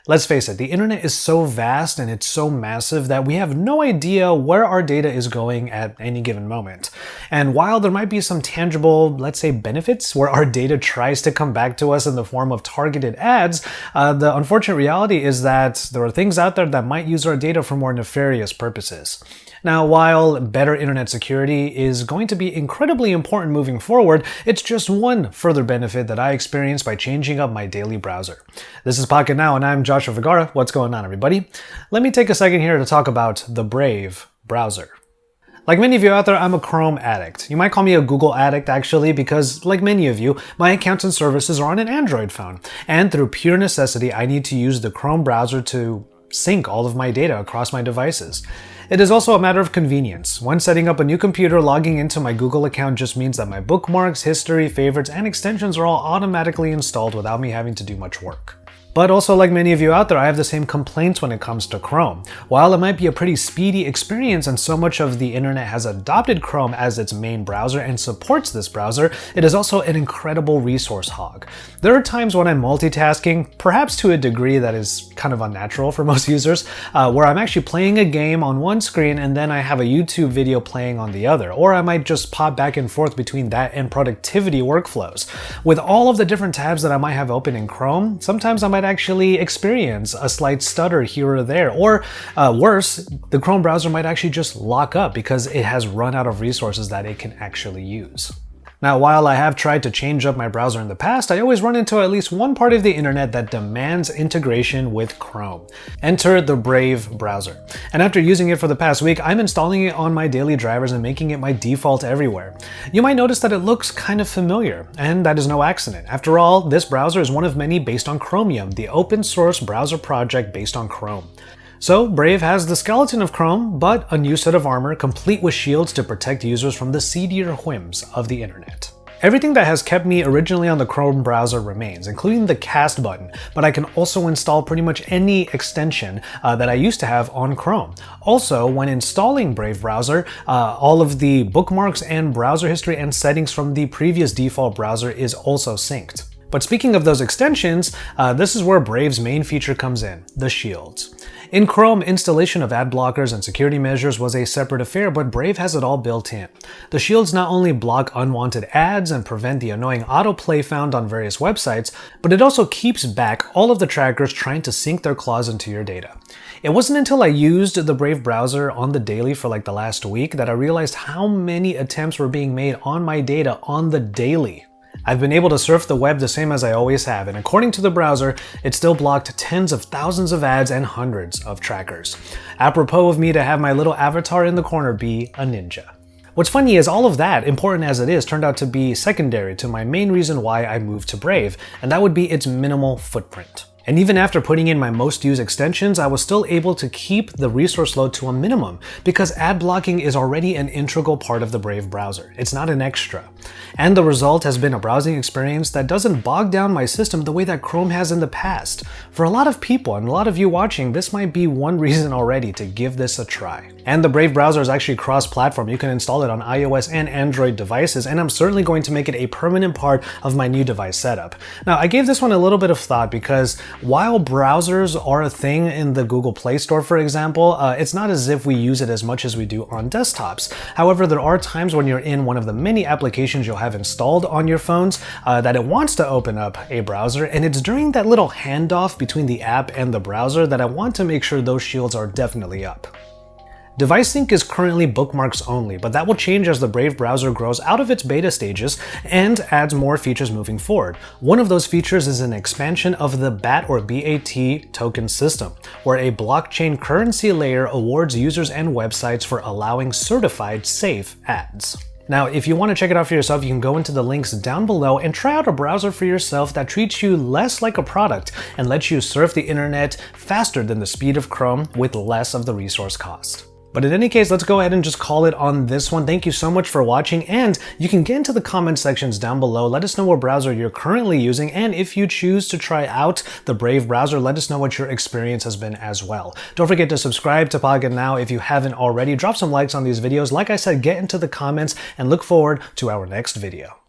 Let's face it, the internet is so vast and it's so massive that we have no idea where our data is going at any given moment. And while there might be some tangible, let's say, benefits where our data tries to come back to us in the form of targeted ads, the unfortunate reality is that there are things out there that might use our data for more nefarious purposes. Now, while better internet security is going to be incredibly important moving forward, it's just one further benefit that I experienced by changing up my daily browser. This is Pocket Now, and I'm Joshua Vergara. What's going on, everybody? Let me take a second here to talk about the Brave browser. Like many of you out there, I'm a Chrome addict. You might call me a Google addict, actually, because like many of you, my accounts and services are on an Android phone. And through pure necessity, I need to use the Chrome browser to sync all of my data across my devices. It is also a matter of convenience. When setting up a new computer, logging into my Google account just means that my bookmarks, history, favorites, and extensions are all automatically installed without me having to do much work. But also, like many of you out there, I have the same complaints when it comes to Chrome. While it might be a pretty speedy experience and so much of the internet has adopted Chrome as its main browser and supports this browser, it is also an incredible resource hog. There are times when I'm multitasking, perhaps to a degree that is kind of unnatural for most users, where I'm actually playing a game on one screen and then I have a YouTube video playing on the other, or I might just pop back and forth between that and productivity workflows. With all of the different tabs that I might have open in Chrome, sometimes I might actually experience a slight stutter here or there, or worse, the Chrome browser might actually just lock up because it has run out of resources that it can actually use. Now, while I have tried to change up my browser in the past, I always run into at least one part of the internet that demands integration with Chrome. Enter the Brave browser. And after using it for the past week, I'm installing it on my daily drivers and making it my default everywhere. You might notice that it looks kind of familiar, and that is no accident. After all, this browser is one of many based on Chromium, the open source browser project based on Chrome. So, Brave has the skeleton of Chrome, but a new set of armor complete with shields to protect users from the seedier whims of the internet. Everything that has kept me originally on the Chrome browser remains, including the cast button, but I can also install pretty much any extension that I used to have on Chrome. Also, when installing Brave browser, all of the bookmarks and browser history and settings from the previous default browser is also synced. But speaking of those extensions, this is where Brave's main feature comes in, the shields. In Chrome, installation of ad blockers and security measures was a separate affair, but Brave has it all built in. The shields not only block unwanted ads and prevent the annoying autoplay found on various websites, but it also keeps back all of the trackers trying to sink their claws into your data. It wasn't until I used the Brave browser on the daily for like the last week that I realized how many attempts were being made on my data on the daily. I've been able to surf the web the same as I always have, and according to the browser, it still blocked tens of thousands of ads and hundreds of trackers. Apropos of me to have my little avatar in the corner be a ninja. What's funny is all of that, important as it is, turned out to be secondary to my main reason why I moved to Brave, and that would be its minimal footprint. And even after putting in my most used extensions, I was still able to keep the resource load to a minimum because ad blocking is already an integral part of the Brave browser. It's not an extra. And the result has been a browsing experience that doesn't bog down my system the way that Chrome has in the past. For a lot of people, and a lot of you watching, this might be one reason already to give this a try. And the Brave browser is actually cross-platform. You can install it on iOS and Android devices, and I'm certainly going to make it a permanent part of my new device setup. Now, I gave this one a little bit of thought because while browsers are a thing in the Google Play Store, for example, it's not as if we use it as much as we do on desktops. However, there are times when you're in one of the many applications you'll have installed on your phones that it wants to open up a browser, and it's during that little handoff between the app and the browser that I want to make sure those shields are definitely up. Device sync is currently bookmarks only, but that will change as the Brave browser grows out of its beta stages and adds more features moving forward. One of those features is an expansion of the BAT or BAT token system, where a blockchain currency layer awards users and websites for allowing certified safe ads. Now, if you want to check it out for yourself, you can go into the links down below and try out a browser for yourself that treats you less like a product and lets you surf the internet faster than the speed of Chrome with less of the resource cost. But in any case, let's go ahead and just call it on this one. Thank you so much for watching, and you can get into the comment sections down below. Let us know what browser you're currently using, and if you choose to try out the Brave browser, let us know what your experience has been as well. Don't forget to subscribe to Pocket Now if you haven't already. Drop some likes on these videos. Like I said, get into the comments and look forward to our next video.